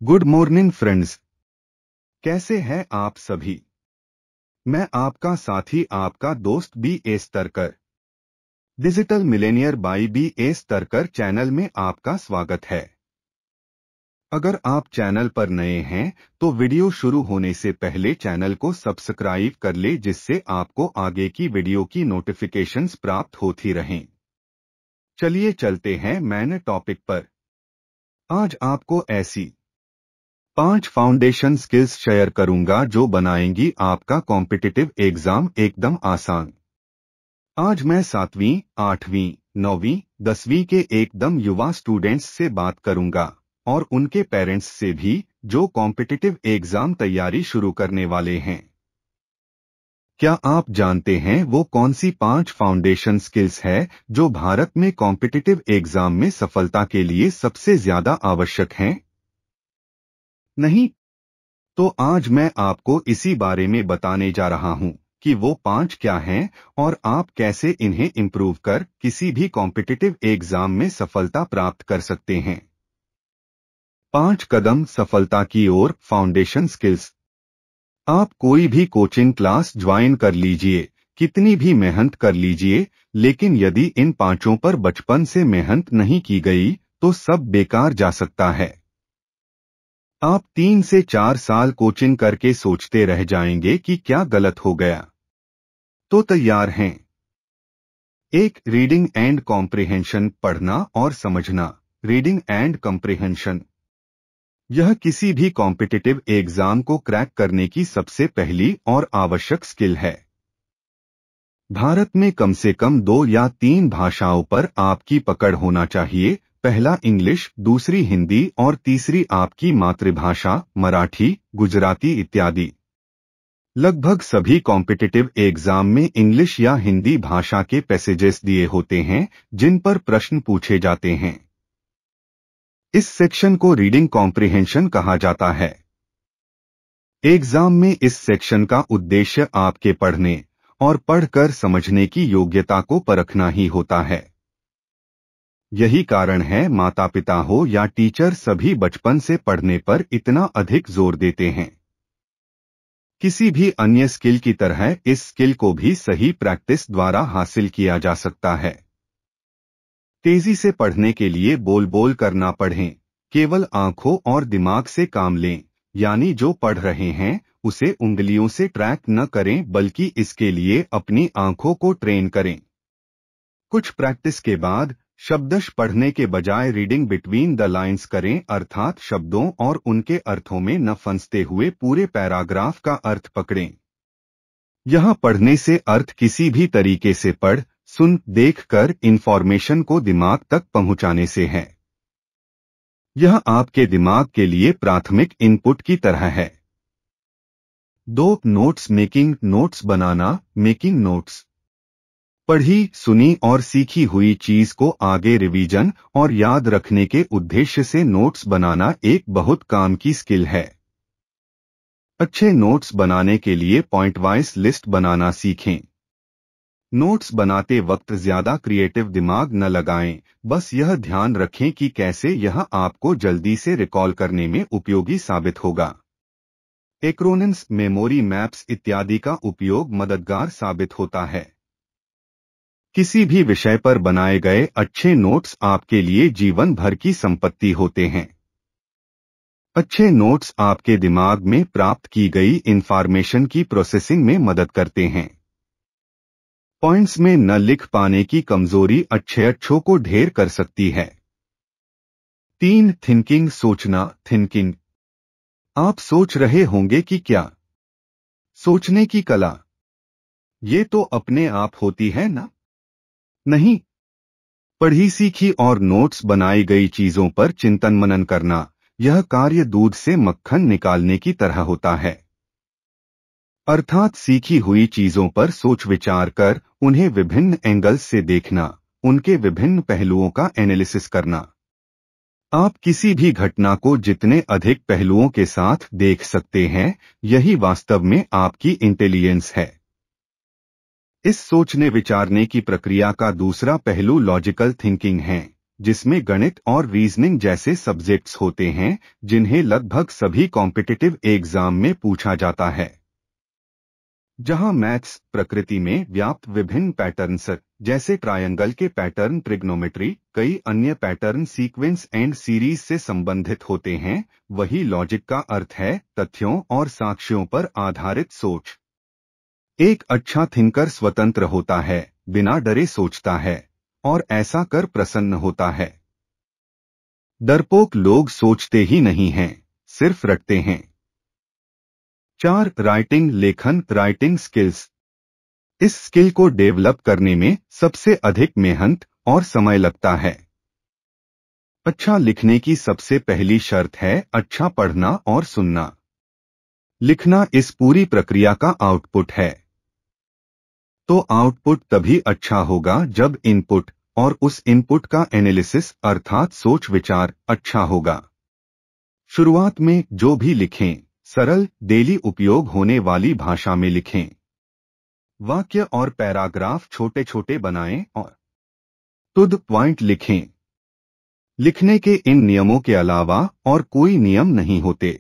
Good morning friends, कैसे हैं आप सभी। मैं आपका साथी आपका दोस्त B Starkar digital millionaire by B Starkar channel में आपका स्वागत है। अगर आप चैनल पर नए हैं तो वीडियो शुरू होने से पहले चैनल को सब्सक्राइब कर ले, जिससे आपको आगे की वीडियो की नोटिफिकेशंस प्राप्त होती रहें। चलिए चलते हैं मेन टॉपिक पर। आज आपको ऐसी 5 फाउंडेशन स्किल्स शेयर करूंगा जो बनाएंगी आपका कॉम्पिटिटिव एग्जाम एकदम आसान। आज मैं 7वीं, 8वीं, 9वीं, 10वीं के एकदम युवा स्टूडेंट्स से बात करूंगा और उनके पेरेंट्स से भी, जो कॉम्पिटिटिव एग्जाम तैयारी शुरू करने वाले हैं। क्या आप जानते हैं वो कौन सी 5 फाउंडेशन स्किल्स है जो भारत में कॉम्पिटिटिव एग्जाम में सफलता के लिए सबसे ज्यादा आवश्यक हैं? नहीं? तो आज मैं आपको इसी बारे में बताने जा रहा हूं कि वो 5 क्या हैं और आप कैसे इन्हें इम्प्रूव कर किसी भी कॉम्पिटिटिव एग्जाम में सफलता प्राप्त कर सकते हैं। 5 कदम सफलता की ओर फाउंडेशन स्किल्स। आप कोई भी कोचिंग क्लास ज्वाइन कर लीजिए, कितनी भी मेहनत कर लीजिए, लेकिन यदि इन 5 पर बचपन से मेहनत नहीं की गई तो सब बेकार जा सकता है। आप 3 से 4 साल कोचिंग करके सोचते रह जाएंगे कि क्या गलत हो गया। तो तैयार हैं। 1. रीडिंग एंड कॉम्प्रिहेंशन, पढ़ना और समझना। रीडिंग एंड कॉम्प्रिहेंशन यह किसी भी कॉम्पिटिटिव एग्जाम को क्रैक करने की सबसे पहली और आवश्यक स्किल है। भारत में कम से कम 2 या 3 भाषाओं पर आपकी पकड़ होना चाहिए। पहला इंग्लिश, दूसरी हिंदी और तीसरी आपकी मातृभाषा मराठी, गुजराती इत्यादि। लगभग सभी कॉम्पिटिटिव एग्जाम में इंग्लिश या हिंदी भाषा के पैसेजेस दिए होते हैं जिन पर प्रश्न पूछे जाते हैं। इस सेक्शन को रीडिंग कॉम्प्रिहेंशन कहा जाता है। एग्जाम में इस सेक्शन का उद्देश्य आपके पढ़ने और पढ़कर समझने की योग्यता को परखना ही होता है। यही कारण है माता पिता हो या टीचर सभी बचपन से पढ़ने पर इतना अधिक जोर देते हैं। किसी भी अन्य स्किल की तरह इस स्किल को भी सही प्रैक्टिस द्वारा हासिल किया जा सकता है। तेजी से पढ़ने के लिए बोल बोल करना पढ़ें, केवल आंखों और दिमाग से काम लें, यानी जो पढ़ रहे हैं उसे उंगलियों से ट्रैक न करें बल्कि इसके लिए अपनी आंखों को ट्रेन करें। कुछ प्रैक्टिस के बाद शब्दश पढ़ने के बजाय रीडिंग बिटवीन द लाइन्स करें, अर्थात शब्दों और उनके अर्थों में न फंसते हुए पूरे पैराग्राफ का अर्थ पकड़ें। यह पढ़ने से अर्थ किसी भी तरीके से पढ़, सुन, देख कर इंफॉर्मेशन को दिमाग तक पहुंचाने से है। यह आपके दिमाग के लिए प्राथमिक इनपुट की तरह है। 2. नोट्स मेकिंग, नोट्स बनाना, मेकिंग नोट्स। पढ़ी, सुनी और सीखी हुई चीज को आगे रिवीजन और याद रखने के उद्देश्य से नोट्स बनाना एक बहुत काम की स्किल है। अच्छे नोट्स बनाने के लिए पॉइंट वाइज लिस्ट बनाना सीखें। नोट्स बनाते वक्त ज्यादा क्रिएटिव दिमाग न लगाएं, बस यह ध्यान रखें कि कैसे यह आपको जल्दी से रिकॉल करने में उपयोगी साबित होगा। एक्रोनिम्स, मेमोरी मैप्स इत्यादि का उपयोग मददगार साबित होता है। किसी भी विषय पर बनाए गए अच्छे नोट्स आपके लिए जीवन भर की संपत्ति होते हैं। अच्छे नोट्स आपके दिमाग में प्राप्त की गई इंफॉर्मेशन की प्रोसेसिंग में मदद करते हैं। पॉइंट्स में न लिख पाने की कमजोरी अच्छों को ढेर कर सकती है। 3. थिंकिंग, सोचना, थिंकिंग। आप सोच रहे होंगे कि क्या सोचने की कला ये तो अपने आप होती है ना? नहीं, पढ़ी सीखी और नोट्स बनाई गई चीजों पर चिंतन मनन करना, यह कार्य दूध से मक्खन निकालने की तरह होता है। अर्थात सीखी हुई चीजों पर सोच विचार कर उन्हें विभिन्न एंगल्स से देखना, उनके विभिन्न पहलुओं का एनालिसिस करना। आप किसी भी घटना को जितने अधिक पहलुओं के साथ देख सकते हैं, यही वास्तव में आपकी इंटेलिजेंस है। इस सोचने विचारने की प्रक्रिया का दूसरा पहलू लॉजिकल थिंकिंग है, जिसमें गणित और रीजनिंग जैसे सब्जेक्ट्स होते हैं जिन्हें लगभग सभी कॉम्पिटिटिव एग्जाम में पूछा जाता है। जहां मैथ्स प्रकृति में व्याप्त विभिन्न पैटर्न्स जैसे ट्रायंगल के पैटर्न, ट्रिग्नोमेट्री, कई अन्य पैटर्न सीक्वेंस एंड सीरीज से संबंधित होते हैं, वही लॉजिक का अर्थ है तथ्यों और साक्ष्यों पर आधारित सोच। एक अच्छा थिंकर स्वतंत्र होता है, बिना डरे सोचता है और ऐसा कर प्रसन्न होता है। डरपोक लोग सोचते ही नहीं हैं, सिर्फ रटते हैं। 4. Writing skills. इस स्किल को डेवलप करने में सबसे अधिक मेहनत और समय लगता है। अच्छा लिखने की सबसे पहली शर्त है अच्छा पढ़ना और सुनना। लिखना इस पूरी प्रक्रिया का आउटपुट है। तो आउटपुट तभी अच्छा होगा जब इनपुट और उस इनपुट का एनालिसिस अर्थात सोच विचार अच्छा होगा। शुरुआत में जो भी लिखें, सरल, डेली उपयोग होने वाली भाषा में लिखें। वाक्य और पैराग्राफ छोटे छोटे बनाएं और टू द पॉइंट लिखें। लिखने के इन नियमों के अलावा और कोई नियम नहीं होते।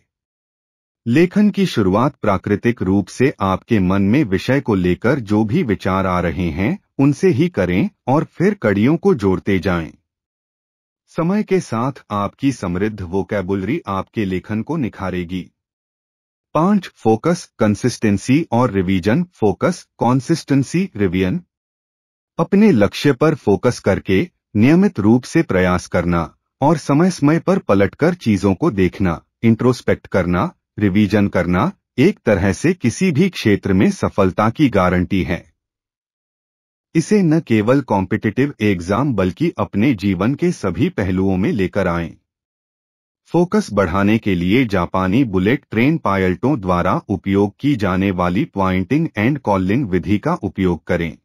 लेखन की शुरुआत प्राकृतिक रूप से आपके मन में विषय को लेकर जो भी विचार आ रहे हैं उनसे ही करें और फिर कड़ियों को जोड़ते जाएं। समय के साथ आपकी समृद्ध वोकैबुलरी आपके लेखन को निखारेगी। 5. फोकस, कंसिस्टेंसी और रिवीजन। Focus, consistency, revision. अपने लक्ष्य पर फोकस करके नियमित रूप से प्रयास करना और समय समय पर पलटकर चीजों को देखना, इंट्रोस्पेक्ट करना, रिवीजन करना एक तरह से किसी भी क्षेत्र में सफलता की गारंटी है। इसे न केवल कॉम्पिटिटिव एग्जाम बल्कि अपने जीवन के सभी पहलुओं में लेकर आएं। फोकस बढ़ाने के लिए जापानी बुलेट ट्रेन पायलटों द्वारा उपयोग की जाने वाली पॉइंटिंग एंड कॉलिंग विधि का उपयोग करें।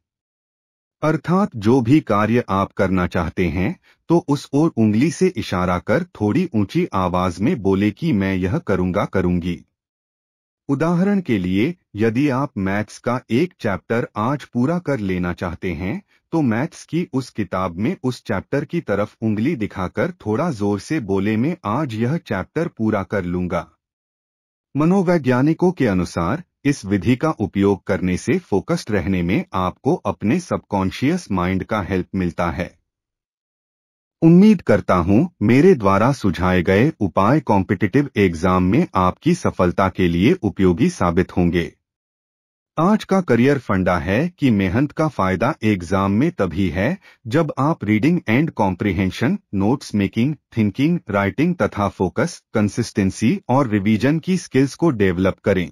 अर्थात जो भी कार्य आप करना चाहते हैं तो उस ओर उंगली से इशारा कर थोड़ी ऊंची आवाज में बोले कि मैं यह करूंगा, करूंगी। उदाहरण के लिए, यदि आप मैथ्स का एक चैप्टर आज पूरा कर लेना चाहते हैं तो मैथ्स की उस किताब में उस चैप्टर की तरफ उंगली दिखाकर थोड़ा जोर से बोले, मैं आज यह चैप्टर पूरा कर लूंगा। मनोवैज्ञानिकों के अनुसार इस विधि का उपयोग करने से फोकस्ड रहने में आपको अपने सबकॉन्शियस माइंड का हेल्प मिलता है। उम्मीद करता हूं मेरे द्वारा सुझाए गए उपाय कॉम्पिटिटिव एग्जाम में आपकी सफलता के लिए उपयोगी साबित होंगे। आज का करियर फंडा है कि मेहनत का फायदा एग्जाम में तभी है जब आप reading and comprehension, notes making, thinking, writing तथा फोकस, कंसिस्टेंसी और रिवीजन की स्किल्स को डेवलप करें।